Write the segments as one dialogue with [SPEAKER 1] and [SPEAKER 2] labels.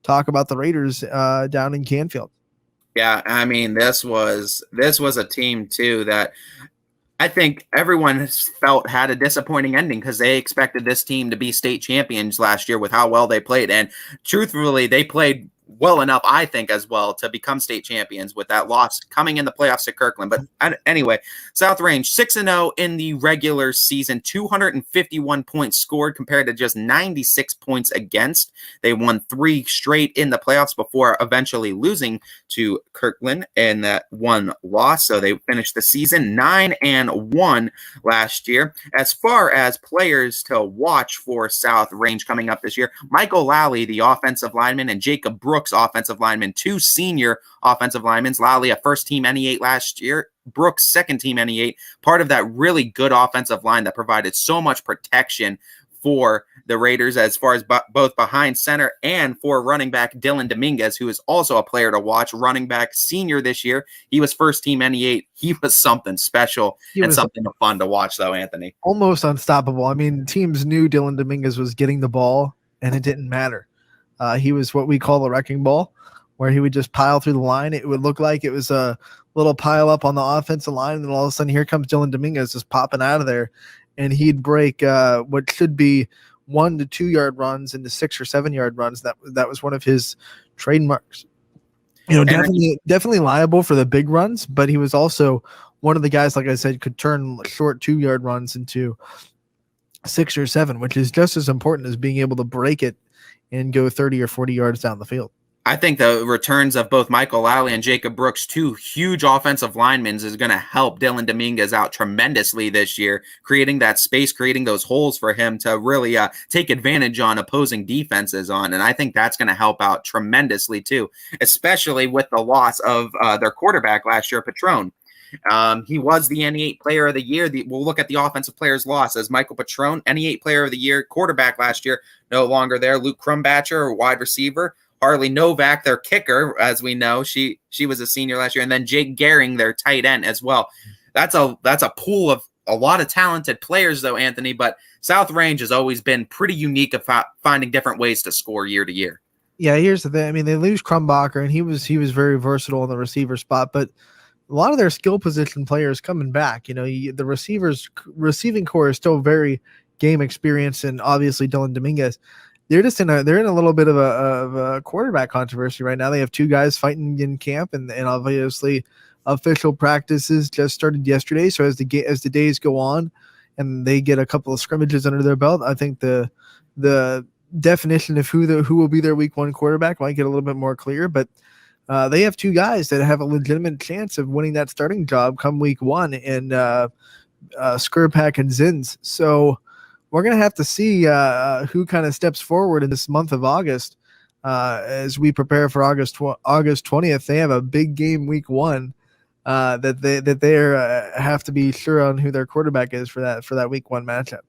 [SPEAKER 1] talk about the Raiders down in Canfield.
[SPEAKER 2] Yeah, I mean, this was a team too that I think everyone has felt had a disappointing ending because they expected this team to be state champions last year with how well they played. And truthfully, they played well enough, I think, as well to become state champions with that loss coming in the playoffs to Kirtland. But anyway, South Range 6-0 in the regular season, 251 points scored compared to just 96 points against. They won 3 straight in the playoffs before eventually losing to Kirtland in that one loss. So they finished the season 9-1 last year. As far as players to watch for South Range coming up this year, Michael Lally, the offensive lineman, and Jacob Brooks, offensive lineman, 2 senior offensive linemen. Lally, a first-team NE8 last year. Brooks, second-team NE8. Part of that really good offensive line that provided so much protection for the Raiders as far as both behind center and for running back Dylan Dominguez, who is also a player to watch, running back senior this year. He was first-team NE8. He was something special and something fun to watch, though, Anthony.
[SPEAKER 1] Almost unstoppable. I mean, teams knew Dylan Dominguez was getting the ball, and it didn't matter. He was what we call a wrecking ball, where he would just pile through the line. It would look like it was a little pile up on the offensive line, and then all of a sudden here comes Dylan Dominguez just popping out of there, and he'd break what should be 1 to 2 yard runs into 6 or 7 yard runs. That was one of his trademarks. Definitely liable for the big runs, but he was also one of the guys, like I said, could turn short 2 yard runs into 6 or 7, which is just as important as being able to break it and go 30 or 40 yards down the field.
[SPEAKER 2] I think the returns of both Michael Lally and Jacob Brooks, 2 huge offensive linemen, is going to help Dylan Dominguez out tremendously this year, creating that space, creating those holes for him to really take advantage on opposing defenses on. And I think that's going to help out tremendously too, especially with the loss of their quarterback last year, Patron. He was the NE8 player of the year. We'll look at the offensive players loss as Michael Patron, NE8 player of the year, quarterback last year, no longer there. Luke Crumbatcher, wide receiver. Harley Novak, their kicker, as we know, she was a senior last year, and then Jake Gehring, their tight end as well. That's a pool of a lot of talented players, though, Anthony. But South Range has always been pretty unique of finding different ways to score year to year.
[SPEAKER 1] Yeah, here's the thing. I mean, they lose Crumbacher, and he was very versatile in the receiver spot, but a lot of their skill position players coming back. The receiving core is still very game experienced, and obviously Dylan Dominguez. They're in a little bit of a quarterback controversy right now. They have 2 guys fighting in camp, and obviously official practices just started yesterday. So as the days go on, and they get a couple of scrimmages under their belt, I think the definition of who will be their week 1 quarterback might get a little bit more clear. But they have 2 guys that have a legitimate chance of winning that starting job come week 1 in Skurpak and Zins. So we're going to have to see who kind of steps forward in this month of August as we prepare for August 20th. They have a big game week 1 that they have to be sure on who their quarterback is for that week 1 matchup.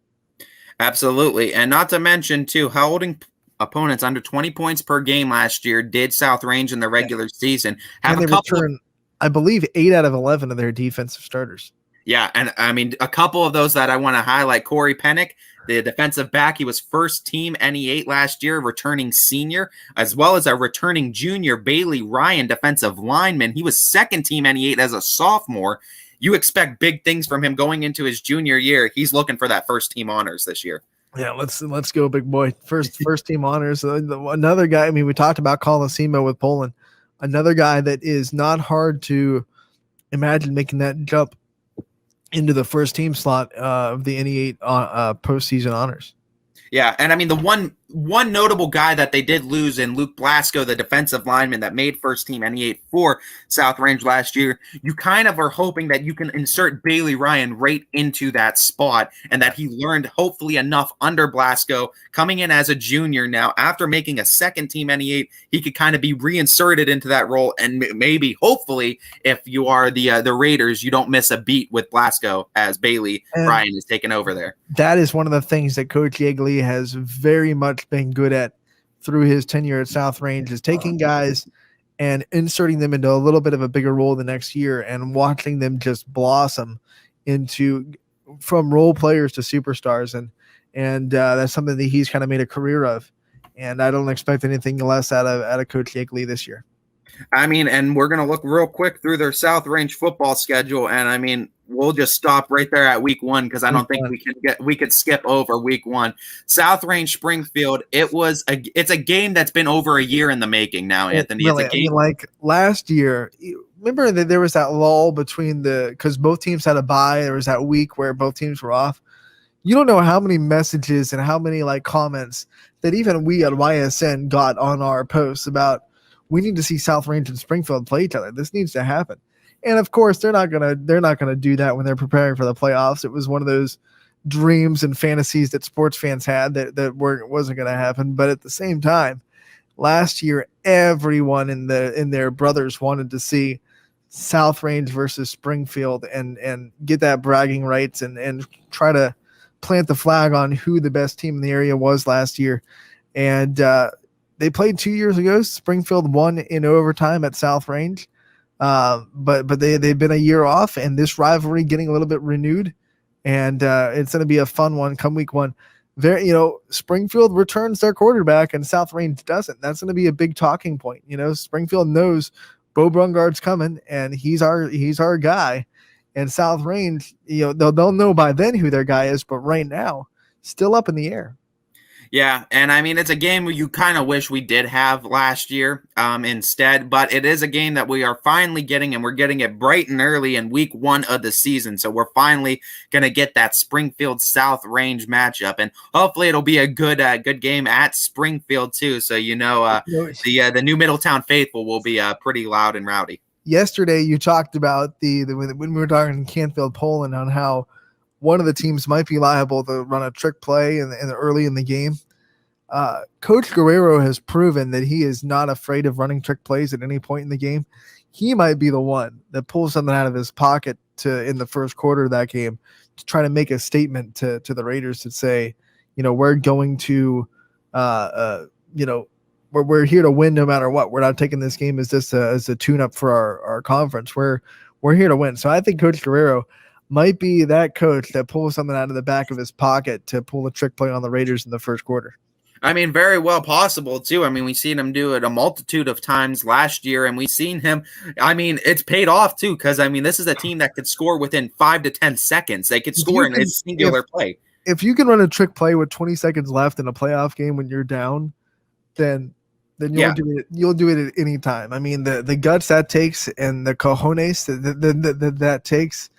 [SPEAKER 2] Absolutely. And not to mention, too, holding opponents under 20 points per game last year did South Range in the regular season.
[SPEAKER 1] And they return, I believe, 8 out of 11 of their defensive starters.
[SPEAKER 2] Yeah, and I mean, a couple of those that I want to highlight, Cory Penick, the defensive back, he was first team NE8 last year, returning senior, as well as a returning junior, Bailey Ryan, defensive lineman. He was second team NE8 as a sophomore. You expect big things from him going into his junior year. He's looking for that first team honors this year.
[SPEAKER 1] Yeah, let's go, big boy. First team honors. Another guy, I mean, we talked about Colosimo with Poland. Another guy that is not hard to imagine making that jump into the first team slot of the NE8 postseason honors.
[SPEAKER 2] Yeah, and I mean, the one notable guy that they did lose in Luke Blasco, the defensive lineman that made first team NE8 for South Range last year, you kind of are hoping that you can insert Bailey Ryan right into that spot and that he learned hopefully enough under Blasco coming in as a junior now. After making a second team NE8, he could kind of be reinserted into that role, and maybe, hopefully, if you are the Raiders, you don't miss a beat with Blasco as Bailey Ryan is taking over there.
[SPEAKER 1] That is one of the things that Coach Yeagley has very much been good at through his tenure at South Range, is taking guys and inserting them into a little bit of a bigger role the next year and watching them just blossom from role players to superstars. And that's something that he's kind of made a career of. and I don't expect anything less out of Coach Yeagley this year.
[SPEAKER 2] I mean, and we're going to look real quick through their South Range football schedule, and I mean, we'll just stop right there at week 1 because I don't think we could skip over week 1. South Range Springfield. It's a game that's been over a year in the making now, Anthony.
[SPEAKER 1] Really,
[SPEAKER 2] it's a game.
[SPEAKER 1] like last year, remember that there was that lull between because both teams had a bye. There was that week where both teams were off. You don't know how many messages and how many comments that even we at YSN got on our posts about we need to see South Range and Springfield play each other. This needs to happen. And of course, they're not gonna do that when they're preparing for the playoffs. It was one of those dreams and fantasies that sports fans had that wasn't gonna happen. But at the same time, last year everyone in their brothers wanted to see South Range versus Springfield and get that bragging rights and try to plant the flag on who the best team in the area was last year. And they played 2 years ago. Springfield won in overtime at South Range. But they've been a year off, and this rivalry getting a little bit renewed, and it's going to be a fun one come week 1. Springfield returns their quarterback, and South Range doesn't. That's going to be a big talking point. Springfield knows Bo Brungard's coming, and he's our guy. And South Range, they'll know by then who their guy is, but right now, still up in the air.
[SPEAKER 2] Yeah, and I mean, it's a game where you kind of wish we did have last year instead, but it is a game that we are finally getting, and we're getting it bright and early in week 1 of the season. So we're finally going to get that Springfield South Range matchup, and hopefully it'll be a good game at Springfield too. So the new Middletown faithful will be pretty loud and rowdy.
[SPEAKER 1] Yesterday, you talked about when we were talking in Canfield, Poland, on how one of the teams might be liable to run a trick play in early in the game. Coach Guerrero has proven that he is not afraid of running trick plays at any point in the game. He might be the one that pulls something out of his pocket in the first quarter of that game to try to make a statement to the Raiders to say, we're going to, we're here to win no matter what. We're not taking this game as a tune-up for our conference. We're here to win. So I think Coach Guerrero might be that coach that pulls something out of the back of his pocket to pull a trick play on the Raiders in the first quarter.
[SPEAKER 2] I mean, very well possible, too. I mean, we've seen him do it a multitude of times last year, and we've seen him. I mean, it's paid off, too, because, this is a team that could score within 5 to 10 seconds. They could score in a singular play.
[SPEAKER 1] If you can run a trick play with 20 seconds left in a playoff game when you're down, then you'll do it at any time. I mean, the guts that takes and the cojones that takes,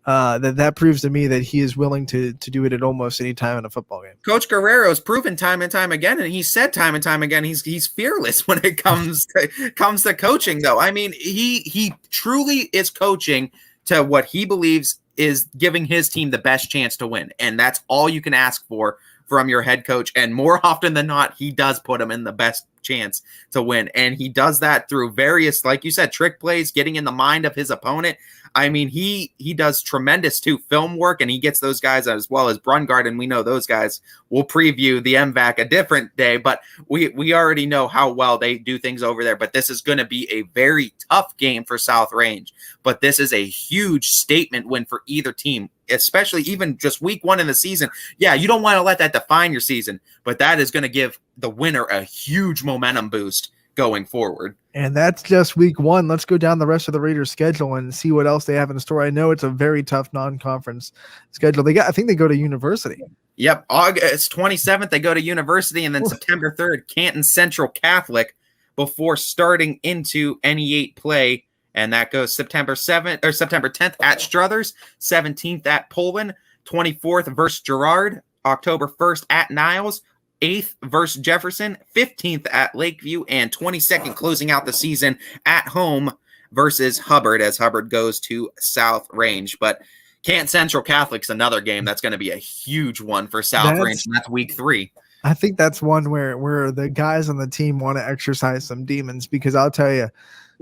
[SPEAKER 1] that proves to me that he is willing to do it at almost any time in a football game.
[SPEAKER 2] Coach Guerrero's proven time and time again, and he said time and time again he's fearless when it comes to coaching, though. I mean, he truly is coaching to what he believes is giving his team the best chance to win, and that's all you can ask for from your head coach. And more often than not, he does put them in the best chance to win, and he does that through various, like you said, trick plays, getting in the mind of his opponent. I mean, he does tremendous film work, and he gets those guys as well as Brungard, and we know those guys. We'll preview the MVAC a different day, but we already know how well they do things over there. But this is going to be a very tough game for South Range, but this is a huge statement win for either team, especially even just week 1 in the season. Yeah, you don't want to let that define your season, but that is going to give the winner a huge momentum boost going forward.
[SPEAKER 1] And that's just week 1. Let's go down the rest of the Raiders schedule and see what else they have in store. I know it's a very tough non-conference schedule. I think they go to University.
[SPEAKER 2] Yep. August 27th, they go to University, and then September 3rd, Canton Central Catholic, before starting into NE8 play. And that goes September 10th at Struthers, 17th at Poland, 24th versus Girard, October 1st at Niles, 8th versus Jefferson, 15th at Lakeview, and 22nd closing out the season at home versus Hubbard, as Hubbard goes to South Range. But Canton Central Catholic's another game that's going to be a huge one for South Range, and that's week 3.
[SPEAKER 1] I think that's one where the guys on the team want to exercise some demons, because I'll tell you,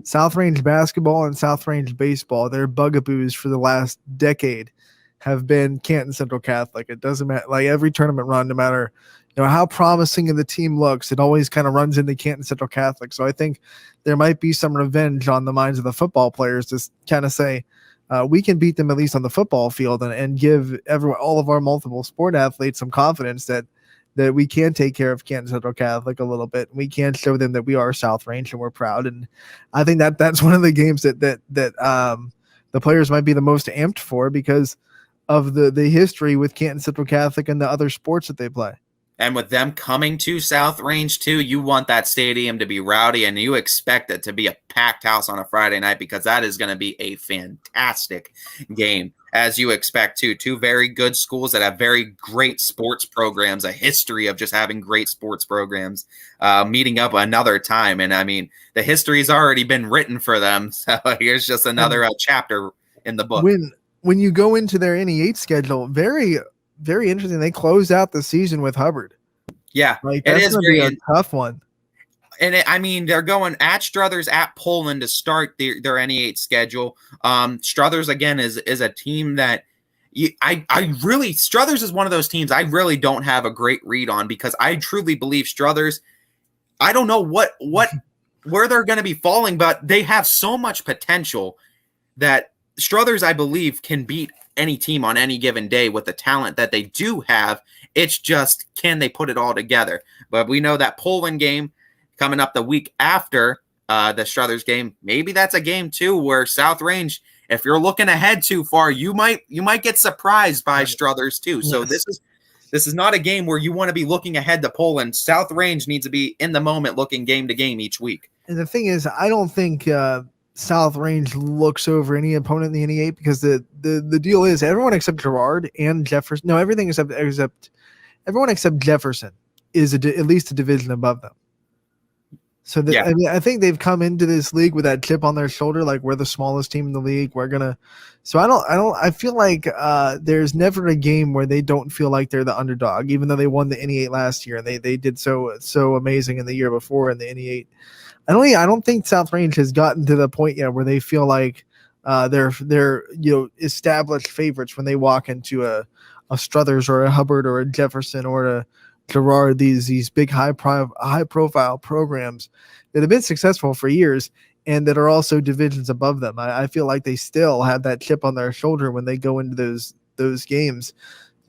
[SPEAKER 1] South Range basketball and South Range baseball, their bugaboos for the last decade have been Canton Central Catholic. It doesn't matter, like every tournament run, no matter how promising the team looks, it always kind of runs into Canton Central Catholic. So I think there might be some revenge on the minds of the football players to kind of say, we can beat them at least on the football field and give all of our multiple sport athletes some confidence that that we can take care of Canton Central Catholic a little bit. We can show them that we are South Range and we're proud. And I think that's one of the games that the players might be the most amped for because of the history with Canton Central Catholic and the other sports that they play.
[SPEAKER 2] And with them coming to South Range too, you want that stadium to be rowdy, and you expect it to be a packed house on a Friday night because that is going to be a fantastic game, as you expect too. Two very good schools that have very great sports programs, a history of just having great sports programs, meeting up another time. And I mean, the history's already been written for them. So here's just another chapter in the book.
[SPEAKER 1] When you go into their NE8 schedule, very, very interesting. They closed out the season with Hubbard.
[SPEAKER 2] Yeah,
[SPEAKER 1] like that's going to be a tough one.
[SPEAKER 2] And I mean, they're going at Struthers, at Poland to start their NE8 schedule. Struthers again is a team that Struthers is one of those teams I really don't have a great read on because I truly believe Struthers. I don't know where they're going to be falling, but they have so much potential that Struthers, I believe, can beat any team on any given day with the talent that they do have. It's just, can they put it all together? But we know that Poland game coming up the week after the Struthers game, maybe that's a game too where South Range, if you're looking ahead too far, you might get surprised by Struthers too. Yes. So this is not a game where you want to be looking ahead to Poland. South Range needs to be in the moment, looking game to game each week.
[SPEAKER 1] And the thing is, I don't think South Range looks over any opponent in the NE8 because the deal is everyone except Gerard and Jefferson. No, everything except everyone except Jefferson is at least a division above them. So I mean, I think they've come into this league with that chip on their shoulder, like we're the smallest team in the league. So I feel like there's never a game where they don't feel like they're the underdog, even though they won the NE8 last year and they did so amazing in the year before in the NE8. I don't think South Range has gotten to the point yet where they feel like they're established favorites when they walk into a Struthers or a Hubbard or a Jefferson or a Gerard, these big high profile programs that have been successful for years and that are also divisions above them. I feel like they still have that chip on their shoulder when they go into those games,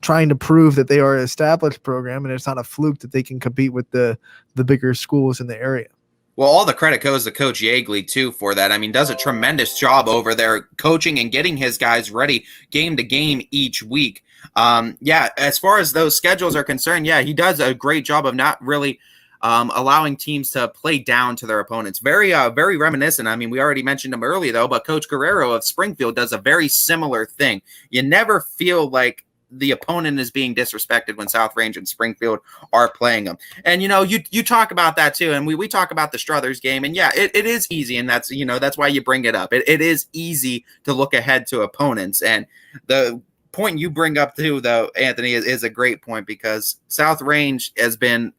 [SPEAKER 1] trying to prove that they are an established program and it's not a fluke that they can compete with the bigger schools in the area.
[SPEAKER 2] Well, all the credit goes to Coach Yeagley, too, for that. I mean, does a tremendous job over there coaching and getting his guys ready game to game each week. As far as those schedules are concerned, he does a great job of not really allowing teams to play down to their opponents. Very reminiscent. I mean, we already mentioned him earlier, though, but Coach Guerrero of Springfield does a very similar thing. You never feel like the opponent is being disrespected when South Range and Springfield are playing them. And, you talk about that too. And we talk about the Struthers game and it is easy. And that's why you bring it up. It is easy to look ahead to opponents. And the point you bring up too, though, Anthony, is a great point because South Range has been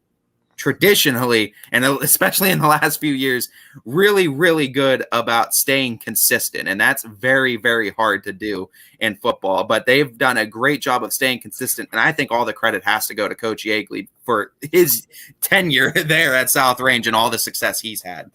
[SPEAKER 2] traditionally, and especially in the last few years, really, really good about staying consistent. And that's very, very hard to do in football. But they've done a great job of staying consistent. And I think all the credit has to go to Coach Yeagley for his tenure there at South Range and all the success he's had.